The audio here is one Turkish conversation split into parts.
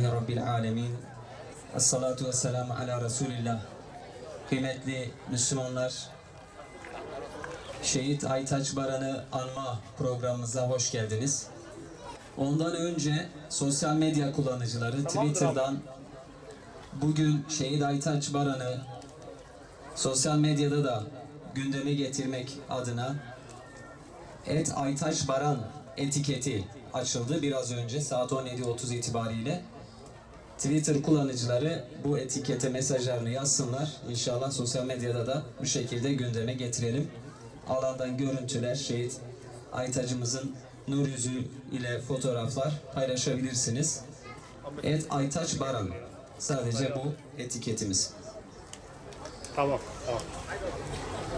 Rabbil alemin. Esselatu vesselamu ala Resulillah. Kıymetli Müslümanlar, Şehit Aytaç Baran'ı anma programımıza hoş geldiniz. Ondan önce sosyal medya kullanıcıları Twitter'dan bugün Şehit Aytaç Baran'ı sosyal medyada da gündeme getirmek adına @aytaçbaran etiketi açıldı biraz önce saat 17:30 itibariyle. Twitter kullanıcıları bu etikete mesajlarını yazsınlar. İnşallah sosyal medyada da bu şekilde gündeme getirelim. Alandan görüntüler, Şehit Aytaç'ımızın nur yüzü ile fotoğraflar paylaşabilirsiniz. @aytaçbaran sadece bu etiketimiz. Tamam.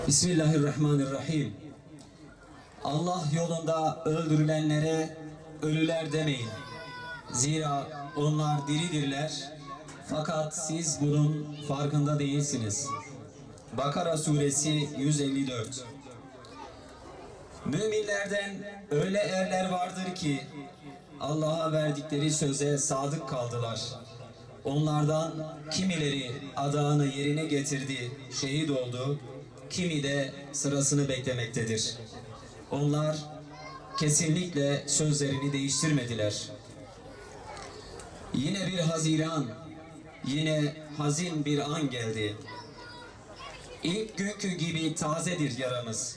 Bismillahirrahmanirrahim. Allah yolunda öldürülenlere ölüler demeyin. Zira onlar diridirler. Fakat siz bunun farkında değilsiniz. Bakara suresi 154. Müminlerden öyle erler vardır ki Allah'a verdikleri söze sadık kaldılar. Onlardan kimileri adağını yerine getirdi, şehit oldu, kimi de sırasını beklemektedir. Onlar kesinlikle sözlerini değiştirmediler. Yine bir Haziran, yine hazin bir an geldi. İlk günkü gibi tazedir yaramız.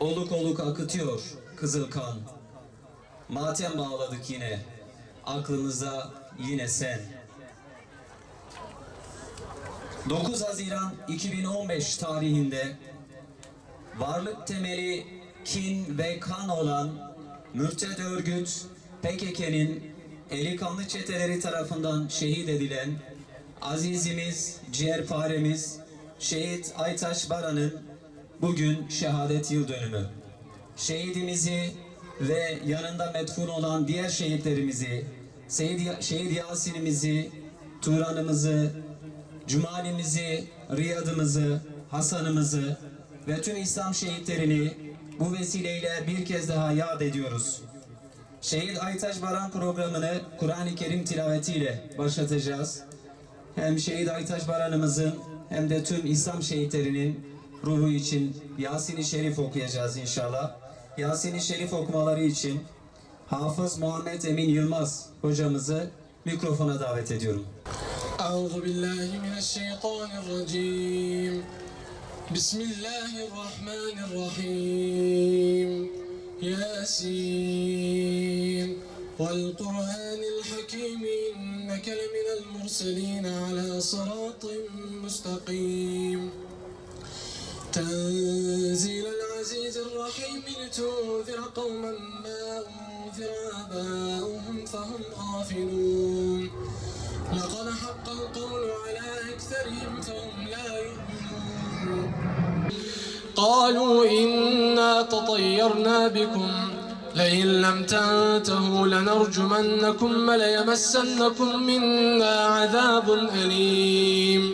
Oluk oluk akıtıyor kızıl kan. Matem bağladık yine, aklımıza yine sen. 9 Haziran 2015 tarihinde varlık temeli kin ve kan olan mürted örgüt PKK'nin eli kanlı çeteleri tarafından şehit edilen azizimiz, ciğerparemiz Şehit Aytaç Baran'ın bugün şehadet yıl dönümü. Şehidimizi ve yanında metfun olan diğer şehitlerimizi, Şehit Yasin'imizi, Turan'ımızı, Cumalimizi, Riyad'ımızı, Hasan'ımızı ve tüm İslam şehitlerini bu vesileyle bir kez daha yad ediyoruz. Şehit Aytaç Baran programını Kur'an-ı Kerim tilavetiyle başlatacağız. Hem Şehit Aytaç Baran'ımızın hem de tüm İslam şehitlerinin ruhu için Yasin-i Şerif okuyacağız inşallah. Yasin-i Şerif okumaları için Hafız Muhammed Emin Yılmaz hocamızı mikrofona davet ediyorum. Euzubillahimineşşeytanirracim. Bismillahirrahmanirrahim. Yasin vel Kur'anil hakim inneke leminel murselin ala sıratın müstakim. تنزيل العزيز الرحيم لتنذر قوما ما أنذر آباؤهم فهم غافلون لقد حق القول على أكثرهم فهم لا يؤمنون قالوا إنا تطيرنا بكم لئن لم تنتهوا لنرجمنكم وليمسنكم منا عذاب أليم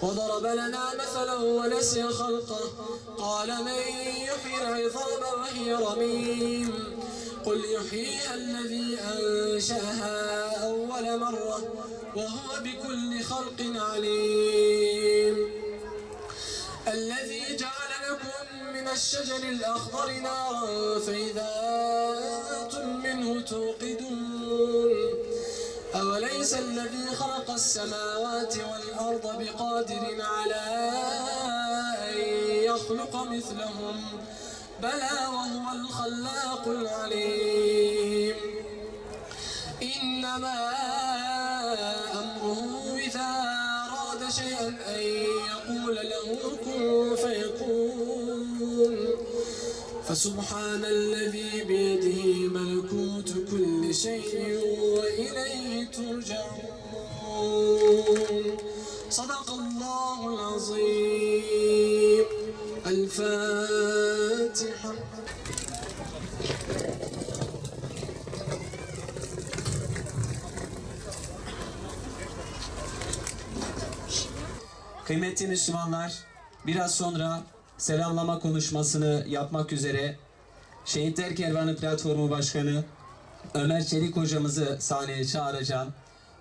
وضرب لنا مثلا ونسي خلقه قال من يحيي العظام وهي رميم قل يحييها الذي أنشأها أول مرة وهو بكل خلق عليم الذي جعل لكم من الشجر الأخضر نارا فإذا أنتم منه توقدون أوليس الذي خلق السماوات والأرض بقادر على أن يخلق مثلهم بلى وهو الخلاق العليم إنما أمره إذا أراد شيئا أن يقول له كن فيكون فسبحان الذي بيده ملكوت كل شيء وإليه ترجعون صدق الله العظيم الفاتحة. Kıymetli Müslümanlar, biraz sonra selamlama konuşmasını yapmak üzere Şehitler Kervanı Platformu Başkanı Ömer Çelik hocamızı sahneye çağıracağım.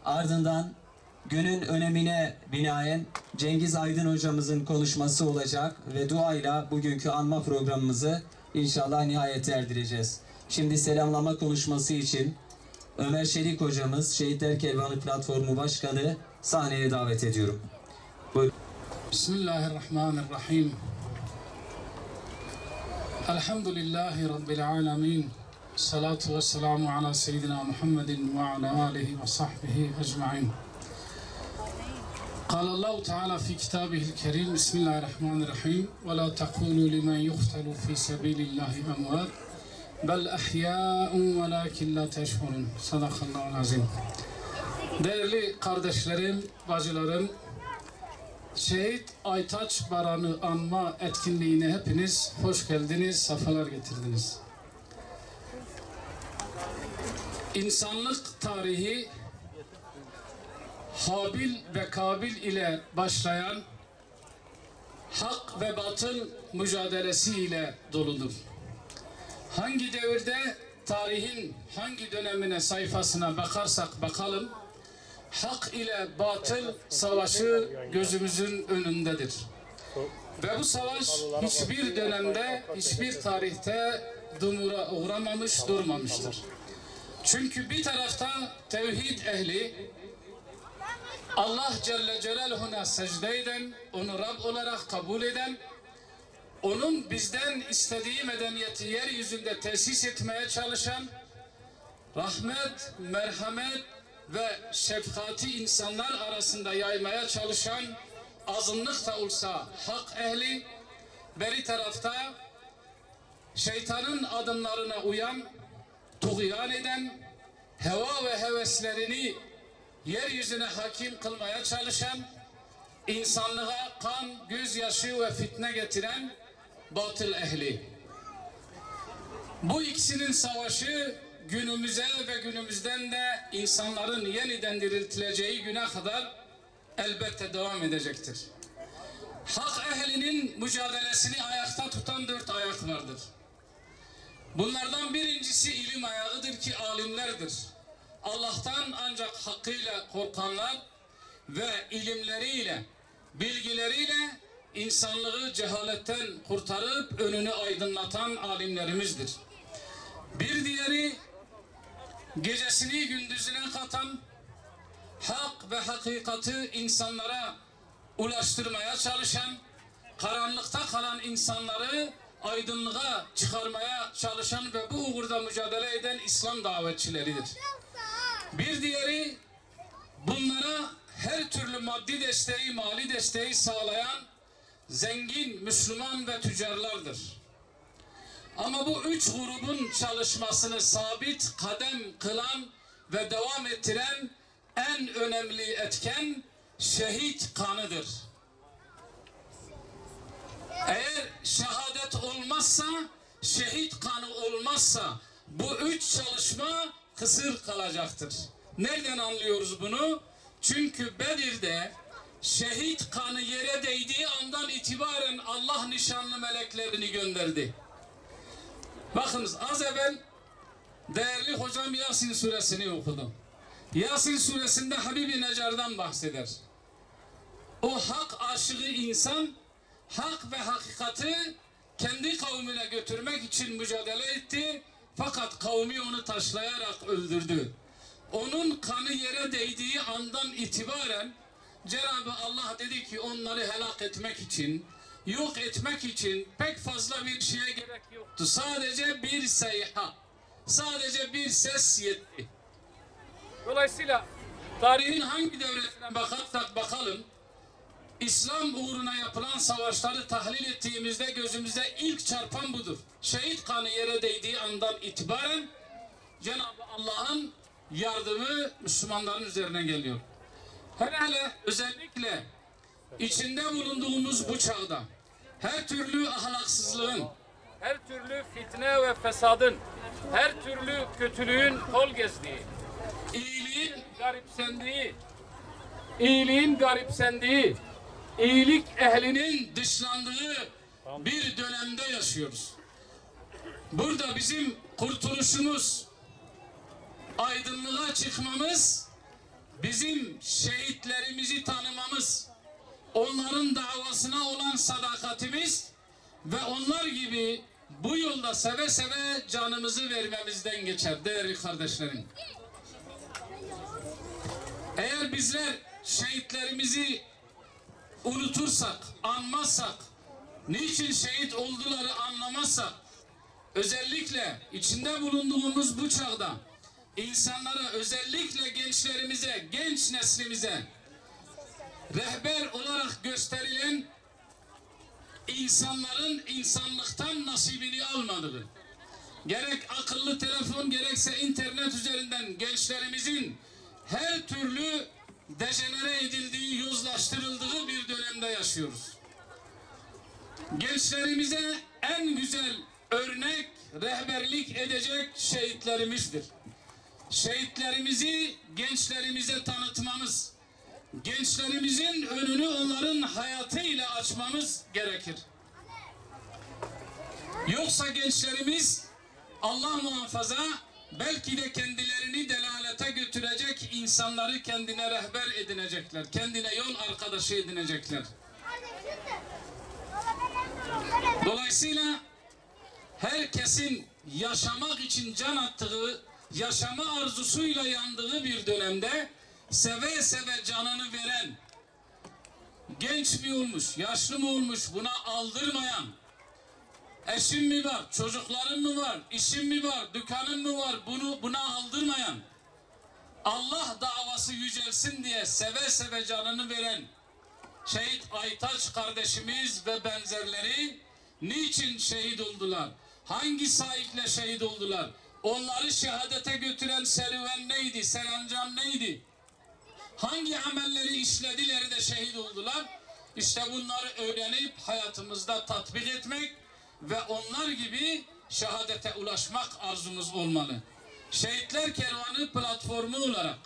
Ardından günün önemine binaen Cengiz Aydın hocamızın konuşması olacak ve duayla bugünkü anma programımızı inşallah nihayete erdireceğiz. Şimdi selamlama konuşması için Ömer Çelik hocamız, Şehitler Kervanı Platformu Başkanı sahneye davet ediyorum. Buyurun. Bismillahirrahmanirrahim. Elhamdülillahi Rabbil alemin. Salatu ve selamu ala seyyidina Muhammedin ve ala alihi ve sahbihi ecma'in. قال الله تعالى في كتابه الكريم بسم الله الرحمن الرحيم ولا تقولوا لمن يقتل في سبيل الله أموات بل أحياء ولكن لا تشعرون صدق الله العظيم. Değerli kardeşlerim, bacılarım, Şehit Aytaç Baran'ı anma etkinliğine hepiniz hoş geldiniz, sefalar getirdiniz. İnsanlık tarihi Habil ve Kabil ile başlayan hak ve batıl mücadelesi ile doludur. Hangi devirde, tarihin hangi dönemine, sayfasına bakarsak bakalım, hak ile batıl savaşı gözümüzün önündedir. Ve bu savaş hiçbir dönemde, hiçbir tarihte dumura uğramamış, durmamıştır. Çünkü bir tarafta tevhid ehli, Allah Celle Celaluhu'na secde eden, onu Rab olarak kabul eden, onun bizden istediği medeniyeti yeryüzünde tesis etmeye çalışan, rahmet, merhamet ve şefkati insanlar arasında yaymaya çalışan, azınlık da olsa hak ehli, beri tarafta şeytanın adımlarına uyan, tuğyan eden, heva ve heveslerini yeryüzüne hakim kılmaya çalışan, insanlığa kan, gözyaşı ve fitne getiren batıl ehli. Bu ikisinin savaşı günümüze ve günümüzden de insanların yeniden diriltileceği güne kadar elbette devam edecektir. Hak ehlinin mücadelesini ayakta tutan 4 ayak vardır. Bunlardan birincisi ilim ayağıdır ki alimlerdir. Allah'tan ancak hakkıyla korkanlar ve ilimleriyle, bilgileriyle insanlığı cehaletten kurtarıp önünü aydınlatan alimlerimizdir. Bir diğeri gecesini gündüzüne katan, hak ve hakikati insanlara ulaştırmaya çalışan, karanlıkta kalan insanları aydınlığa çıkarmaya çalışan ve bu uğurda mücadele eden İslam davetçileridir. Bir diğeri bunlara her türlü maddi desteği, mali desteği sağlayan zengin Müslüman ve tüccarlardır. Ama bu 3 grubun çalışmasını sabit kadem kılan ve devam ettiren en önemli etken şehit kanıdır. Eğer şehadet olmazsa, şehit kanı olmazsa bu 3 çalışma kısır kalacaktır. Nereden anlıyoruz bunu? Çünkü Bedir'de şehit kanı yere değdiği andan itibaren Allah nişanlı meleklerini gönderdi. Bakınız az evvel değerli hocam Yasin suresini okudu. Yasin suresinde Habib-i Necar'dan bahseder. O hak aşığı insan hak ve hakikati kendi kavmine götürmek için mücadele etti. Fakat kavmi onu taşlayarak öldürdü. Onun kanı yere değdiği andan itibaren Cenab-ı Allah dedi ki onları helak etmek için, yok etmek için pek fazla bir şeye gerek yoktu. Sadece bir seyha, sadece bir ses yetti. Dolayısıyla tarihin hangi devletine bakarsak bakalım, İslam uğruna yapılan savaşları tahlil ettiğimizde gözümüze ilk çarpan budur. Şehit kanı yere değdiği andan itibaren Cenab-ı Allah'ın yardımı Müslümanların üzerine geliyor. Hele özellikle içinde bulunduğumuz bu çağda her türlü ahlaksızlığın, her türlü fitne ve fesadın, her türlü kötülüğün kol gezdiği, iyiliğin garipsendiği iyilik ehlinin dışlandığı bir dönemde yaşıyoruz. Burada bizim kurtuluşumuz, aydınlığa çıkmamız, bizim şehitlerimizi tanımamız, onların davasına olan sadakatimiz ve onlar gibi bu yolda seve seve canımızı vermemizden geçer değerli kardeşlerim. Eğer bizler şehitlerimizi unutursak, anmazsak, niçin şehit olduları anlamazsak, özellikle içinde bulunduğumuz bu çağda insanlara, özellikle gençlerimize, genç neslimize rehber olarak gösterilen insanların insanlıktan nasibini almadığı, gerek akıllı telefon gerekse internet üzerinden gençlerimizin her türlü dejenere edildiği, yozlaştırıldığı bir dönemde yaşıyoruz. Gençlerimize en güzel örnek, rehberlik edecek şehitlerimizdir. Şehitlerimizi gençlerimize tanıtmamız, gençlerimizin önünü onların hayatıyla açmamız gerekir. Yoksa gençlerimiz Allah muhafaza belki de kendilerini delalete götürecek insanları kendine rehber edinecekler, kendine yol arkadaşı edinecekler. Dolayısıyla herkesin yaşamak için can attığı, yaşama arzusuyla yandığı bir dönemde seve seve canını veren, genç mi olmuş, yaşlı mı olmuş buna aldırmayan, eşim mi var, çocuklarım mı var, işim mi var, dükkanım mı var buna aldırmayan, Allah davası yücelsin diye seve seve canını veren şehit Aytaç kardeşimiz ve benzerleri niçin şehit oldular? Hangi saikle şehit oldular? Onları şehadete götüren serüven neydi? Serancan neydi? Hangi amelleri işlediler de şehit oldular? İşte bunları öğrenip hayatımızda tatbik etmek ve onlar gibi şehadete ulaşmak arzumuz olmalı. Şehitler Kervanı platformu olarak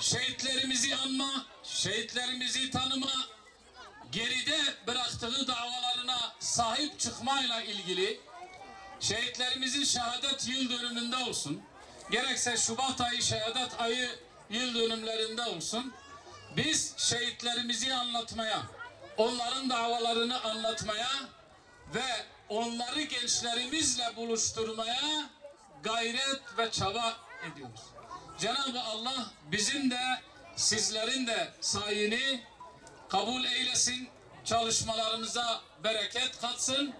şehitlerimizi anma, şehitlerimizi tanıma, geride bıraktığı davalarına sahip çıkmayla ilgili şehitlerimizin şehadet yıl dönümünde olsun, gerekse Şubat ayı şehadet ayı yıl dönümlerinde olsun, biz şehitlerimizi anlatmaya, onların davalarını anlatmaya ve onları gençlerimizle buluşturmaya gayret ve çaba ediyoruz. Cenab-ı Allah bizim de sizlerin de sayını kabul eylesin, çalışmalarımıza bereket katsın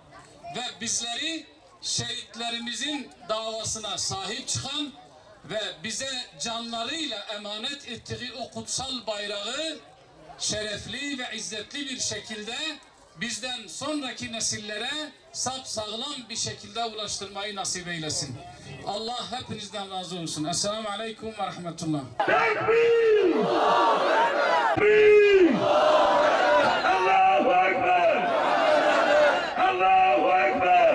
ve bizleri şehitlerimizin davasına sahip çıkan ve bize canlarıyla emanet ettiği o kutsal bayrağı şerefli ve izzetli bir şekilde bizden sonraki nesillere sapsağlam bir şekilde ulaştırmayı nasip eylesin. Allah hepinizden razı olsun. Esselamu Aleyküm ve Rahmetullah. Tekbir! Tekbir! Allahu Ekber! Allahu Ekber!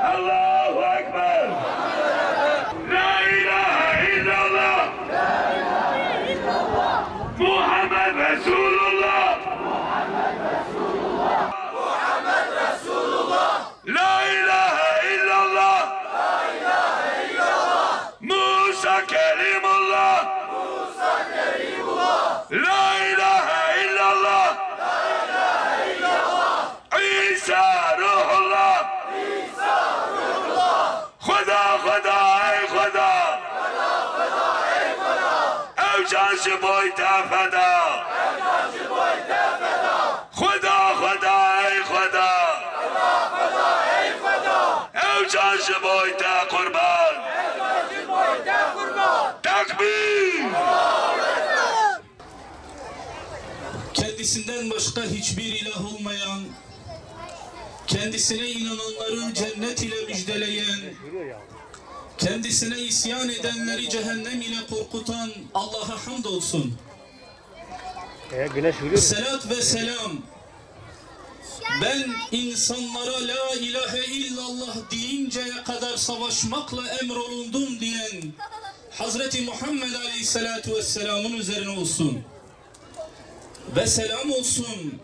Allahu Ekber! La ilahe illallah! Muhammed Resulullah! La ilahe illallah! Musa Kerimullah! La ilahe illallah! İsa Ruhullah! Khuda Khuda ey Khuda! Ev cansı boyta feda! Khuda Khuda ey Khuda! Ev cansı boyta kurban! Tekbir! Kendisinden başka hiçbir ilah olmayan, kendisine inananları cennet ile müjdeleyen, kendisine isyan edenleri cehennem ile korkutan Allah'a hamdolsun. Güneş vuruyor. Selat ve selam, ben insanlara la ilahe illallah deyinceye kadar savaşmakla emrolundum diyen Hazreti Muhammed Aleyhisselatü Vesselam'ın üzerine olsun. ve selam olsun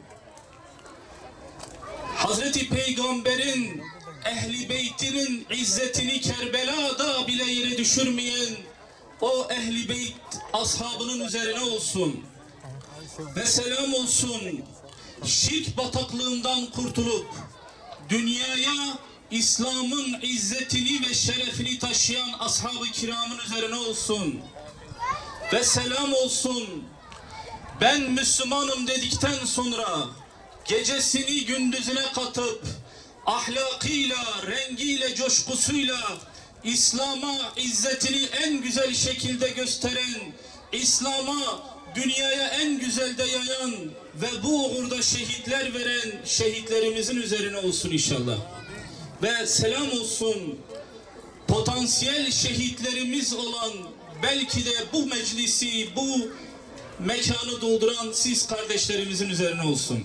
Hazreti Peygamber'in Ehli Beyt'inin izzetini Kerbela'da bile yere düşürmeyen o Ehli Beyt ashabının üzerine olsun. Ve selam olsun şirk bataklığından kurtulup dünyaya İslam'ın izzetini ve şerefini taşıyan ashab-ı kiramın üzerine olsun. Ve selam olsun ben Müslümanım dedikten sonra gecesini gündüzüne katıp ahlakıyla, rengiyle, coşkusuyla İslam'a izzetini en güzel şekilde gösteren, İslam'a dünyaya en güzel de yayan ve bu uğurda şehitler veren şehitlerimizin üzerine olsun inşallah. Ve selam olsun potansiyel şehitlerimiz olan, belki de bu meclisi, bu mekanı dolduran siz kardeşlerimizin üzerine olsun.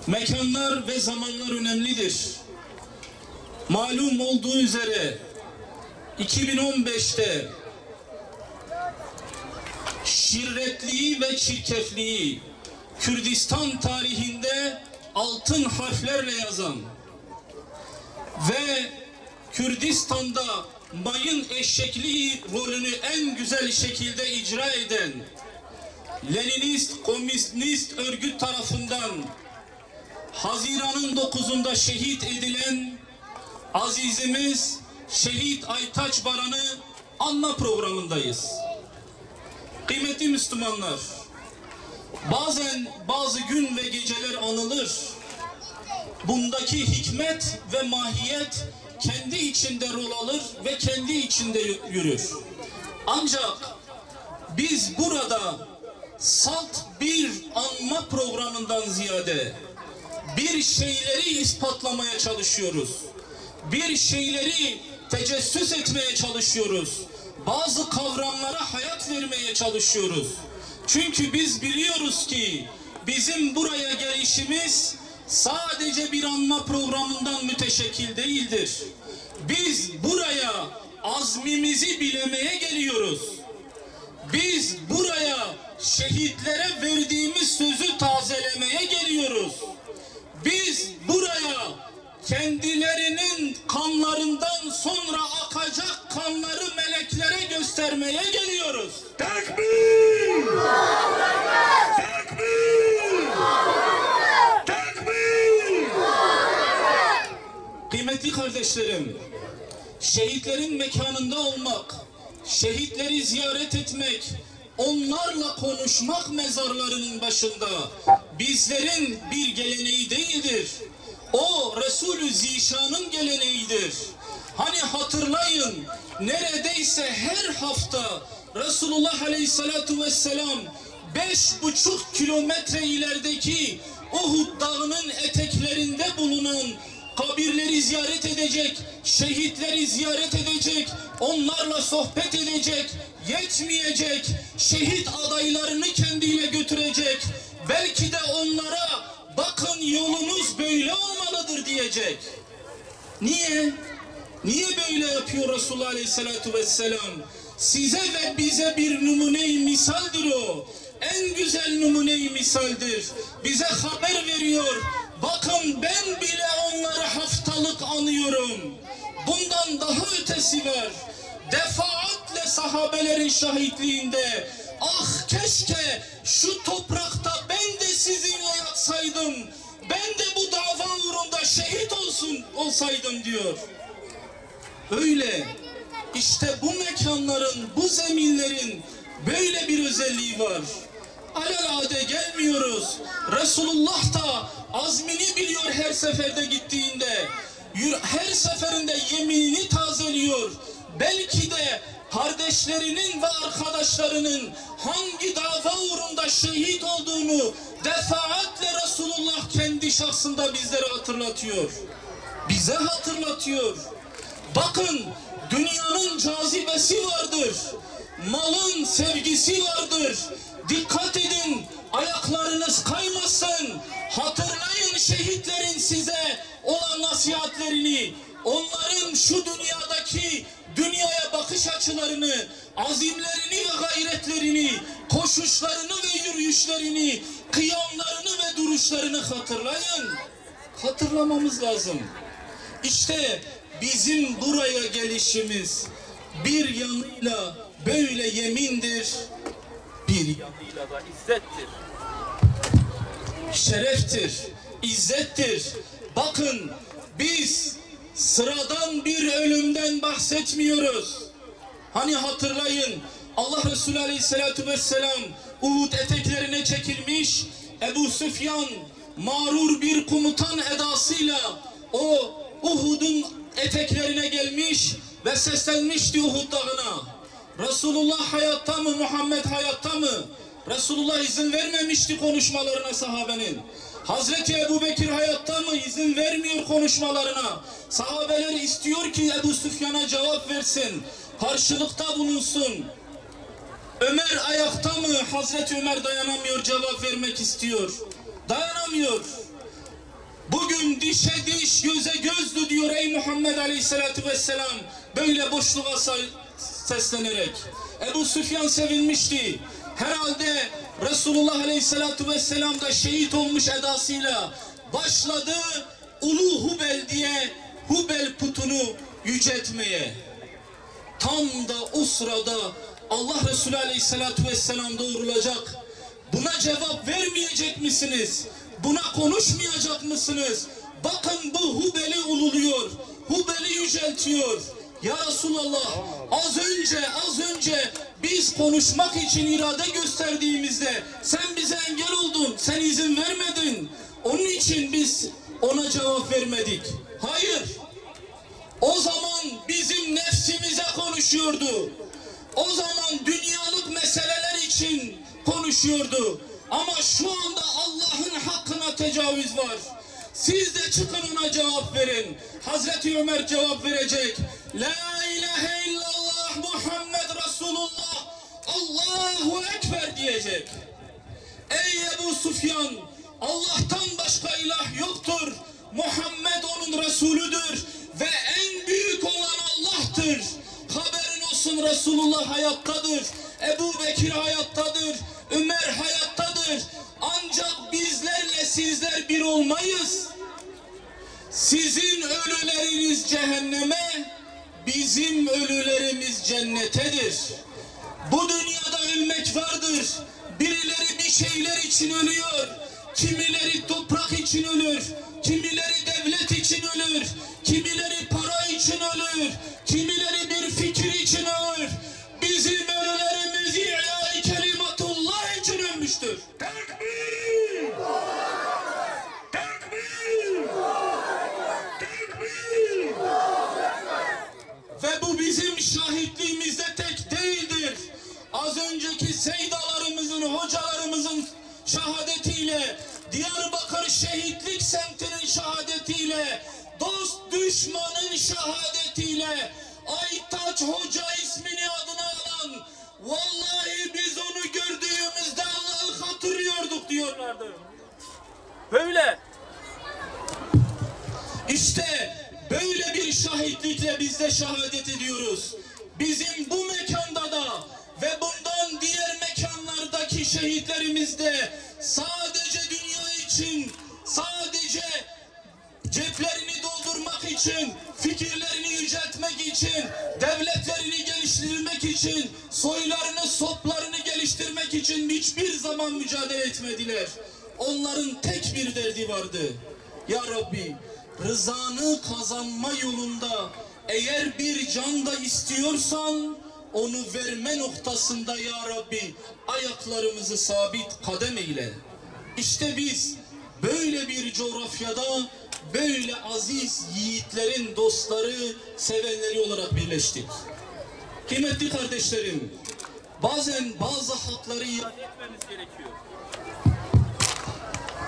Mekanlar ve zamanlar önemlidir. Malum olduğu üzere 2015'te şirretliği ve çirkefliği Kürdistan tarihinde altın harflerle yazan ve Kürdistan'da mayın eşekliği rolünü en güzel şekilde icra eden Leninist, Komünist örgüt tarafından Haziran'ın 9'unda şehit edilen azizimiz Şehit Aytaç Baran'ı anma programındayız. Kıymetli Müslümanlar, bazen bazı gün ve geceler anılır. Bundaki hikmet ve mahiyet kendi içinde rol alır ve kendi içinde yürür. Ancak biz burada salt bir anma programından ziyade bir şeyleri ispatlamaya çalışıyoruz. Bir şeyleri tecessüs etmeye çalışıyoruz. Bazı kavramlara hayat vermeye çalışıyoruz. Çünkü biz biliyoruz ki bizim buraya gelişimiz sadece bir anma programından müteşekkil değildir. Biz buraya azmimizi bilemeye geliyoruz. Biz buraya şehitlere verdiğimiz sözü tazelemeye geliyoruz. Biz buraya kendilerinin kanlarından sonra akacak kanları meleklere göstermeye geliyoruz. Tekbir! Tekbir! Tekbir! Kıymetli kardeşlerim, şehitlerin mekanında olmak, şehitleri ziyaret etmek, onlarla konuşmak mezarlarının başında bizlerin bir geleneği değildir. O Resulü Zişan'ın geleneğidir. Hani hatırlayın, neredeyse her hafta Resulullah Aleyhisselatü Vesselam 5,5 kilometre ilerideki Uhud Dağı'nın eteklerinde bulunan kabirleri ziyaret edecek, şehitleri ziyaret edecek, onlarla sohbet edecek, yetmeyecek, şehit adaylarını kendiyle götürecek, belki de onlara bakın yolumuz böyle olmalıdır diyecek. Niye? Niye böyle yapıyor Resulullah Aleyhisselatü Vesselam? Size ve bize bir numune-i misaldir o. En güzel numune-i misaldir. Bize haber veriyor. Bakın ben bile onları haftalık anıyorum. Bundan daha ötesi var. Defaatle sahabelerin şahitliğinde, ah keşke şu toprakta ben de sizinle yatsaydım, ben de bu dava uğrunda şehit olsaydım diyor. Öyle. İşte bu mekanların, bu zeminlerin böyle bir özelliği var. Alelade gelmiyoruz. Resulullah da azmini biliyor her seferde gittiğinde. Her seferinde yeminini tazeliyor. Belki de kardeşlerinin ve arkadaşlarının hangi dava uğrunda şehit olduğunu defaatle Resulullah kendi şahsında bizlere hatırlatıyor. Bize hatırlatıyor. Bakın, dünyanın cazibesi vardır. Malın sevgisi vardır. Dikkat edin, ayaklarınız kaymasın. Hatırlayın şehitlerin size olan nasihatlerini. Onların şu dünyadaki bakış açılarını, azimlerini ve gayretlerini, koşuşlarını ve yürüyüşlerini, kıyamlarını ve duruşlarını hatırlayın. Hatırlamamız lazım. İşte bizim buraya gelişimiz bir yanıyla böyle yemindir, bir yanıyla da izzettir. Şereftir, izzettir. Bakın biz sıradan bir ölümden bahsetmiyoruz. Hani hatırlayın, Allah Resulü Aleyhisselatü Vesselam Uhud eteklerine çekilmiş, Ebu Süfyan mağrur bir komutan edasıyla o Uhud'un eteklerine gelmiş ve seslenmişti Uhud dağına. Resulullah hayatta mı, Muhammed hayatta mı? Resulullah izin vermemişti konuşmalarına sahabenin. Hazreti Ebu Bekir hayatta mı? İzin vermiyor konuşmalarına. Sahabeler istiyor ki Ebu Süfyan'a cevap versin, karşılıkta bulunsun. Ömer ayakta mı? Hazreti Ömer dayanamıyor, cevap vermek istiyor. Dayanamıyor. Bugün dişe diş, göze gözdü diyor ey Muhammed Aleyhisselatü Vesselam, böyle boşluğa seslenerek. Ebu Süfyan sevinmişti. Herhalde Resulullah Aleyhisselatü Vesselam da şehit olmuş edasıyla başladı Ulu Hubel diye Hubel putunu yüceltmeye. Tam da o sırada Allah Resulü Aleyhisselatü Vesselam doğrulacak. Buna cevap vermeyecek misiniz? Buna konuşmayacak mısınız? Bakın bu Hubel'i ululuyor. Hubel'i yüceltiyor. Ya Resulallah, az önce biz konuşmak için irade gösterdiğimizde sen bize engel oldun, sen izin vermedin. Onun için biz ona cevap vermedik. Hayır. O zaman bizim nefsimize konuşuyordu. O zaman dünyalık meseleler için konuşuyordu. Ama şu anda Allah'ın hakkına tecavüz var. Siz de çıkın ona cevap verin. Hazreti Ömer cevap verecek. La ilahe illallah Muhammed Resulullah, Allahu Ekber diyecek. Ey Ebu Süfyan, Allah'tan başka ilah yoktur. Muhammed onun Resulüdür ve en büyük olan Allah'tır. Haberin olsun, Resulullah hayattadır. Ebu Bekir hayattadır. Ömer hayattadır. Ancak bizlerle sizler bir olmayız. Sizin ölüleriniz cehenneme, bizim ölülerimiz cennetedir. Bu dünyada ölmek vardır. Birileri bir şeyler için ölüyor. Kimileri toprak için ölür. Kimileri devlet için ölür. Kimileri para için ölür. Kimileri bir fikir için ölür. Bizim ölülerimiz İ'lâ-i kelimatullah için ölmüştür. Tekbir! Tekbir! Tekbir! Ve bu bizim şahitliğimizde tek değildir. Az önceki seydalarımızın, hocalarımızın şehadetiyle, Diyarbakır şehitlik semtinin şehadetiyle, dost düşmanın şehadetiyle, Aytaç Hoca ismini adına alan, vallahi biz onu gördüğümüzde Allah'ı hatırlıyorduk diyorlardı. Böyle. İşte böyle bir şahitlikle biz de şehadet ediyoruz. Bizim bu mekanda da ve bundan diğer mekanlardaki şehitlerimiz de sadece dünya için, sadece ceplerini doldurmak için, fikirlerini yüceltmek için, devletlerini geliştirmek için, soylarını, soplarını geliştirmek için hiçbir zaman mücadele etmediler. Onların tek bir derdi vardı. Ya Rabbi, rızanı kazanma yolunda eğer bir can da istiyorsan onu verme noktasında ya Rabbi ayaklarımızı sabit kadem eyle. İşte biz böyle bir coğrafyada böyle aziz yiğitlerin dostları, sevenleri olarak birleştik. Kıymetli kardeşlerim, bazen bazı hakları iade etmemiz gerekiyor.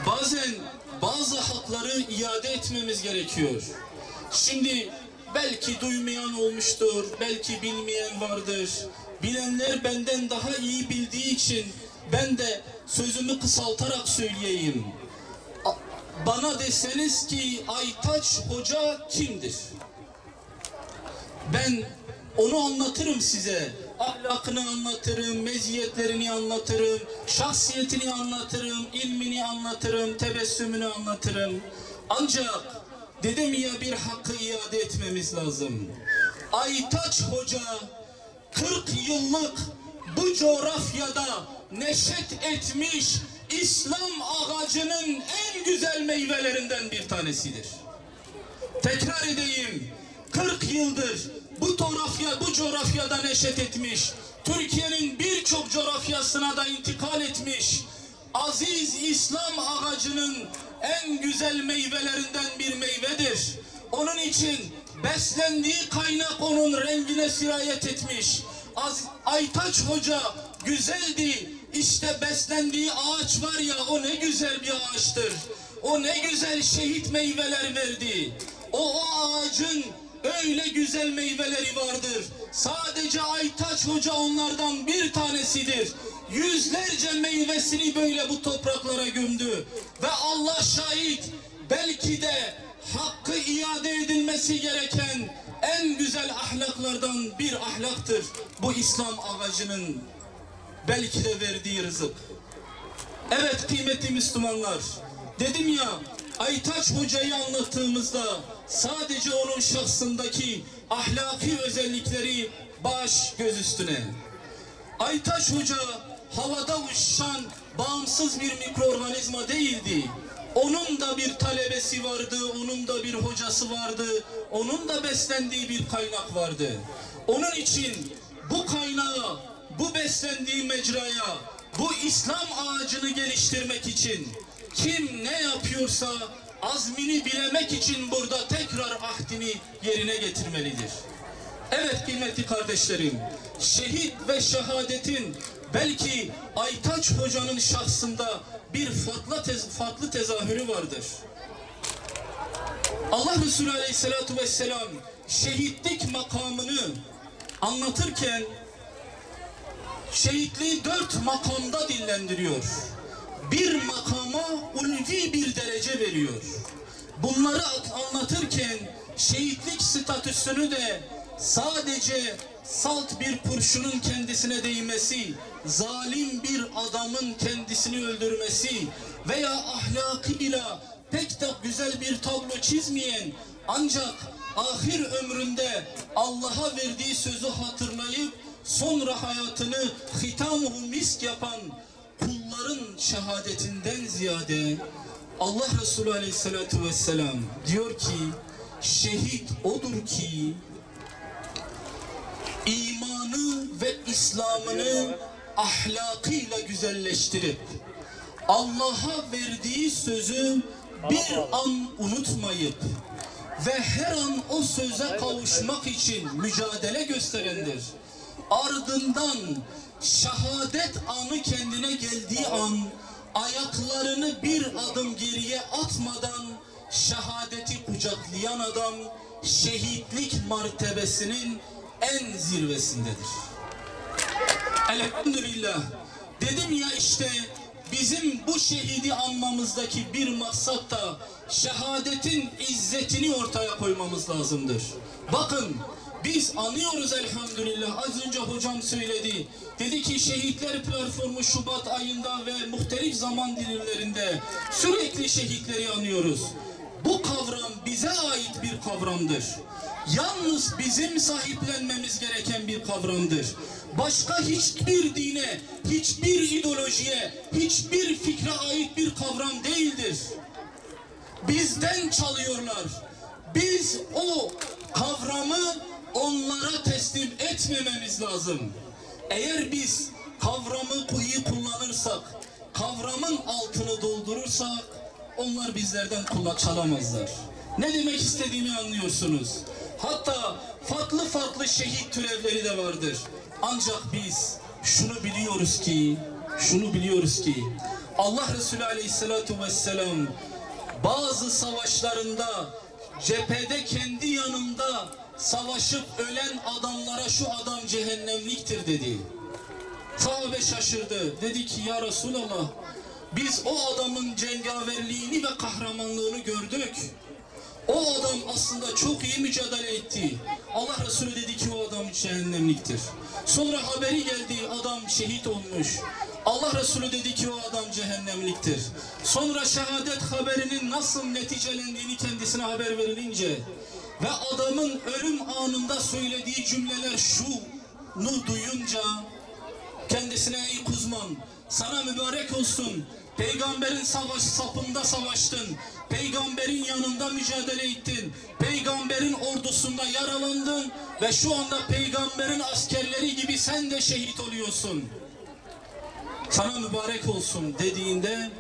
Bazen bazı hakları iade etmemiz gerekiyor. Şimdi belki duymayan olmuştur, belki bilmeyen vardır. Bilenler benden daha iyi bildiği için ben de sözümü kısaltarak söyleyeyim. Bana deseniz ki Aytaç Hoca kimdir? Ben onu anlatırım size. ahlakını anlatırım, meziyetlerini anlatırım, şahsiyetini anlatırım, ilmini anlatırım, tebessümünü anlatırım. Ancak dedim ya, bir hakkı iade etmemiz lazım. Aytaç Hoca 40 yıllık bu coğrafyada neşet etmiş İslam ağacının en güzel meyvelerinden bir tanesidir. Tekrar edeyim, 40 yıldır bu coğrafyada neşet etmiş, Türkiye'nin birçok coğrafyasına da intikal etmiş aziz İslam ağacının en güzel meyvelerinden bir meyvedir. Onun için beslendiği kaynak onun rengine sirayet etmiş. Aytaç Hoca güzeldi. İşte beslendiği ağaç var ya, o ne güzel bir ağaçtır. O ne güzel şehit meyveler verdi. O ağacın öyle güzel meyveleri vardır. Sadece Aytaç Hoca onlardan bir tanesidir. Yüzlerce meyvesini böyle bu topraklara gömdü. Ve Allah şahit, belki de hakkı iade edilmesi gereken en güzel ahlaklardan bir ahlaktır bu İslam ağacının belki de verdiği rızık. Evet kıymetli Müslümanlar, dedim ya, Aytaç Hoca'yı anlattığımızda sadece onun şahsındaki ahlaki özellikleri baş göz üstüne. Aytaç Hoca havada uçuşan bağımsız bir mikroorganizma değildi. Onun da bir talebesi vardı, onun da bir hocası vardı, onun da beslendiği bir kaynak vardı. Onun için bu kaynağı, bu beslendiği mecraya, bu İslam ağacını geliştirmek için kim ne yapıyorsa azmini bilemek için burada tekrar ahdini yerine getirmelidir. Evet kıymetli kardeşlerim, şehit ve şehadetin belki Aytaç Hoca'nın şahsında bir farklı tezahürü vardır. Allah Resulü Aleyhisselatü Vesselam şehitlik makamını anlatırken şehitliği 4 makamda dillendiriyor. Bir makama ulvi bir derece veriyor. Bunları anlatırken şehitlik statüsünü de sadece salt bir kurşunun kendisine değmesi, zalim bir adamın kendisini öldürmesi veya ahlakıyla pek de güzel bir tablo çizmeyen, ancak ahir ömründe Allah'a verdiği sözü hatırlayıp sonra hayatını hitam-ı misk yapan kulların şehadetinden ziyade Allah Resulü Aleyhisselatü Vesselam diyor ki, şehit odur ki imanı ve İslam'ını ahlakıyla güzelleştirip Allah'a verdiği sözü bir an unutmayıp ve her an o söze kavuşmak için mücadele gösterendir. Ardından şehadet anı kendine geldiği an ayaklarını bir adım geriye atmadan şehadeti kucaklayan adam şehitlik martebesinin en zirvesindedir. Elhamdülillah. Dedim ya, işte bizim bu şehidi anmamızdaki bir maksat da şehadetin izzetini ortaya koymamız lazımdır. Bakın, biz anıyoruz elhamdülillah. Az önce hocam söyledi. Dedi ki şehitler platformu Şubat ayında ve muhtelif zaman dilimlerinde sürekli şehitleri anıyoruz. Bu kavram bize ait bir kavramdır. Yalnız bizim sahiplenmemiz gereken bir kavramdır. Başka hiçbir dine, hiçbir ideolojiye, hiçbir fikre ait bir kavram değildir. Bizden çalıyorlar. Biz o kavramı onlara teslim etmememiz lazım. Eğer biz kavramı iyi kullanırsak, kavramın altını doldurursak, onlar bizlerden çalamazlar. Ne demek istediğimi anlıyorsunuz. Hatta farklı şehit türevleri de vardır. Ancak biz şunu biliyoruz ki Allah Resulü Aleyhisselatü Vesselam bazı savaşlarında cephede kendi yanında savaşıp ölen adamlara şu adam cehennemliktir dedi. Sahabe şaşırdı. Dedi ki ya Resulallah, biz o adamın cengaverliğini ve kahramanlığını gördük. O adam aslında çok iyi mücadele etti. Allah Resulü dedi ki o adam cehennemliktir. Sonra haberi geldi, adam şehit olmuş. Allah Resulü dedi ki o adam cehennemliktir. Sonra şehadet haberinin nasıl neticelendiğini kendisine haber verilince ve adamın ölüm anında söylediği cümleler şunu duyunca kendisine ey Kuzman, sana mübarek olsun. Peygamberin safında savaştın. Peygamberin yanında mücadele ettin. Peygamberin ordusunda yaralandın ve şu anda peygamberin askerleri gibi sen de şehit oluyorsun. Sana mübarek olsun dediğinde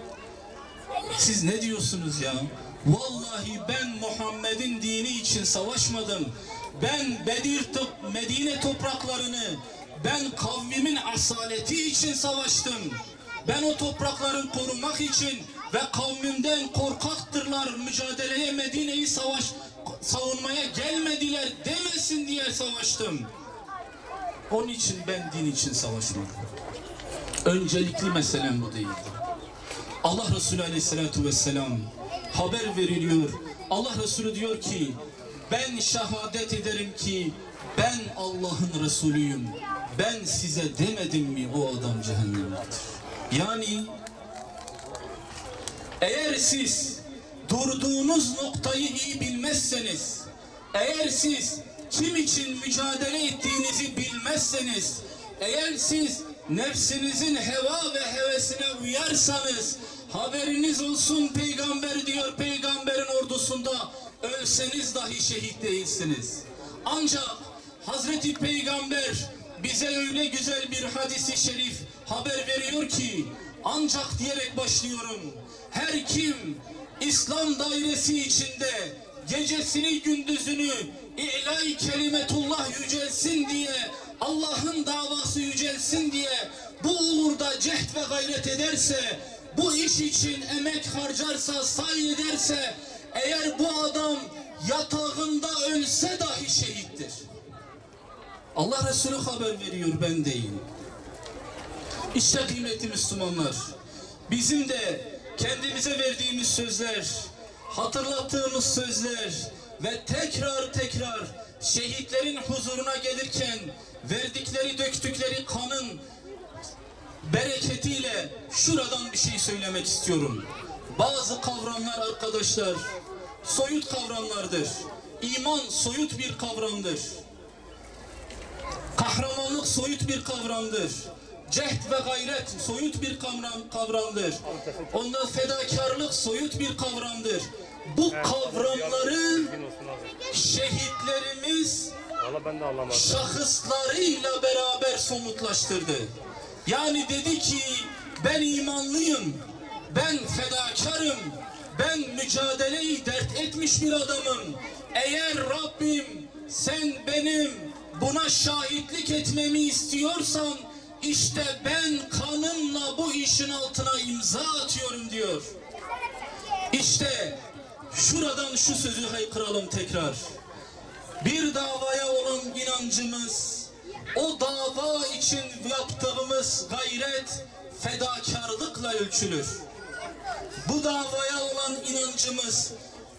siz ne diyorsunuz ya? Vallahi ben Muhammed'in dini için savaşmadım. Ben Medine topraklarını, ben kavmimin asaleti için savaştım. Ben o toprakları korumak için ve kavmimden korkaktırlar, mücadeleye Medine'yi savunmaya gelmediler demesin diye savaştım. Onun için ben din için savaşmadım. Öncelikli meselem bu değildi. Allah Resulü Aleyhisselatü Vesselam haber veriliyor. Allah Resulü diyor ki ben şehadet ederim ki ben Allah'ın Resulüyüm. Ben size demedim mi o adam cehennemliktir. Yani eğer siz durduğunuz noktayı iyi bilmezseniz, eğer siz kim için mücadele ettiğinizi bilmezseniz, eğer siz nefsinizin heva ve hevesine uyarsanız, haberiniz olsun peygamber diyor, peygamberin ordusunda ölseniz dahi şehit değilsiniz. Ancak Hazreti Peygamber bize öyle güzel bir hadisi şerif haber veriyor ki, ancak diyerek başlıyorum. Her kim İslam dairesi içinde gecesini gündüzünü İ'la-i kelimetullah yücelsin diye, Allah'ın davası yücelsin diye bu uğurda cehd ve gayret ederse, bu iş için emek harcarsa, sahi ederse, eğer bu adam yatağında ölse dahi şehittir. Allah Resulü haber veriyor, ben değil. İşte kıymetli Müslümanlar, bizim de kendimize verdiğimiz sözler, hatırlattığımız sözler ve tekrar şehitlerin huzuruna gelirken verdikleri, döktükleri kanın bereketiyle şuradan bir şey söylemek istiyorum. Bazı kavramlar arkadaşlar soyut kavramlardır. İman soyut bir kavramdır. Kahramanlık soyut bir kavramdır. Cehd ve gayret soyut bir kavramdır. Ondan fedakarlık soyut bir kavramdır. Bu kavramları şehitlerimiz şahıslarıyla beraber somutlaştırdı. Yani dedi ki ben imanlıyım, ben fedakarım, ben mücadeleyi dert etmiş bir adamım. Eğer Rabbim sen benim buna şahitlik etmemi istiyorsan, İşte ben kanımla bu işin altına imza atıyorum diyor. İşte şuradan şu sözü haykıralım tekrar. Bir davaya olan inancımız, o dava için yaptığımız gayret fedakarlıkla ölçülür. Bu davaya olan inancımız,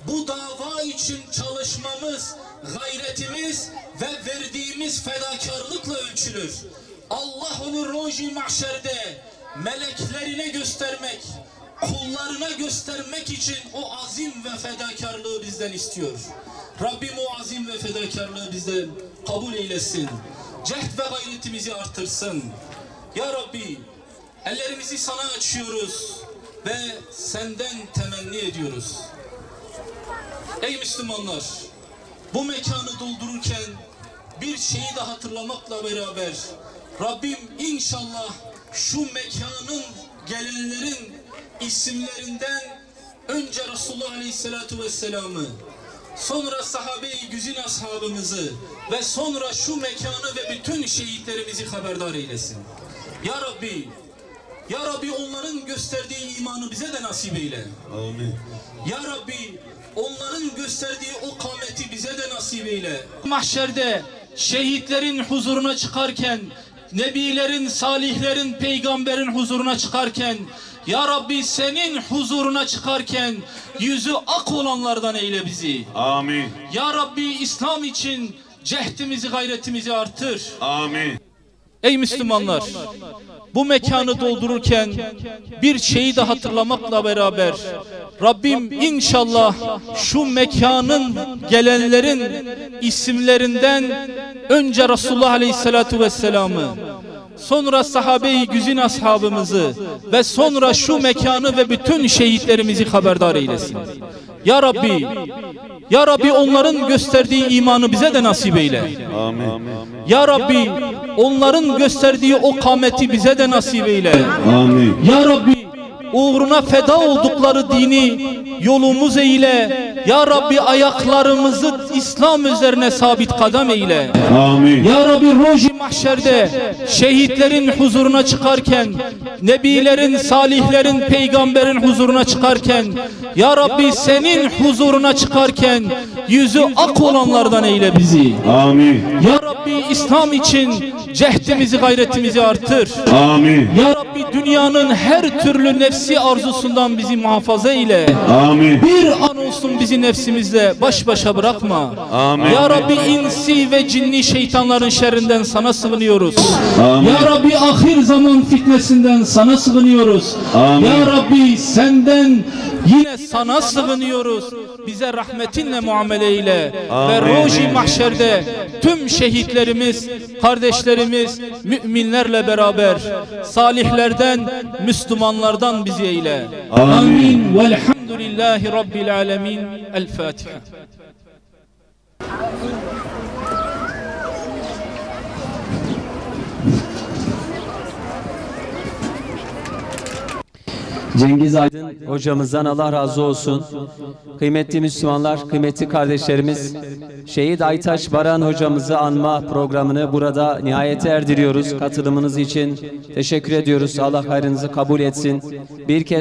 bu dava için çalışmamız, gayretimiz ve verdiğimiz fedakarlıkla ölçülür. Allah onu roji mahşerde meleklerine göstermek, kullarına göstermek için o azim ve fedakarlığı bizden istiyor. Rabbim o azim ve fedakarlığı bizden kabul eylesin. Cehd ve gayretimizi artırsın. Ya Rabbi, ellerimizi sana açıyoruz ve senden temenni ediyoruz. Ey Müslümanlar, bu mekanı doldururken bir şeyi de hatırlamakla beraber Rabbim inşallah şu mekanın gelenlerin isimlerinden önce Resulullah Aleyhisselatü Vesselam'ı, sonra sahabe-i güzin ashabımızı ve sonra şu mekanı ve bütün şehitlerimizi haberdar eylesin. Ya Rabbi, Ya Rabbi onların gösterdiği imanı bize de nasip eyle. Amin. Ya Rabbi onların gösterdiği o kâmeti bize de nasip eyle. Mahşerde şehitlerin huzuruna çıkarken, nebilerin, salihlerin, peygamberin huzuruna çıkarken, Ya Rabbi senin huzuruna çıkarken yüzü ak olanlardan eyle bizi. Amin. Ya Rabbi İslam için cehdimizi, gayretimizi artır. Amin. Ey Müslümanlar, bu mekanı doldururken bir şeyi de hatırlamakla beraber Rabbim inşallah şu mekanın gelenlerin isimlerinden önce Resulullah Aleyhisselatü Vesselam'ı, sonra sahabe-i güzin ashabımızı ve sonra şu mekanı ve bütün şehitlerimizi haberdar eylesin. Ya Rabbi, Ya Rabbi onların gösterdiği imanı bize de nasip eyle. Amin. Ya Rabbi onların gösterdiği o kâmeti bize de nasip eyle. Amin. Ya Rabbi uğruna feda oldukları dini yolumuz eyle. Ya Rabbi ayaklarımızı İslam üzerine sabit kadem eyle. Amin. Ya Rabbi roji mahşerde şehitlerin huzuruna çıkarken, nebilerin, salihlerin, peygamberin huzuruna çıkarken, Ya Rabbi senin huzuruna çıkarken yüzü ak olanlardan eyle bizi. Amin. Ya Rabbi İslam için cehdimizi, gayretimizi artır. Amin. Ya Rabbi dünyanın her türlü nefsi arzusundan bizi muhafaza eyle. Amin. Bir an olsun bizi nefsimizle baş başa bırakma. Amin. Ya Rabbi insi ve cinni şeytanların şerrinden sana sığınıyoruz. Amin. Ya Rabbi ahir zaman fitnesinden sana sığınıyoruz. Amin. Ya Rabbi senden yine sana sığınıyoruz. Bize rahmetinle muamele eyle. Ve Amin. roji mahşerde tüm şehitlerimiz, kardeşlerimiz, müminlerle beraber salihlerden, Müslümanlardan bizi eyle. Amin. Amin. Velhamdülillahi Rabbil alemin. El Fatiha. Cengiz Aydın hocamızdan Allah razı olsun. Kıymetli Müslümanlar, kıymetli kardeşlerimiz, Şehit Aytaç Baran hocamızı anma programını burada nihayete erdiriyoruz. Katılımınız için teşekkür ediyoruz. Allah hayrınızı kabul etsin. Bir kez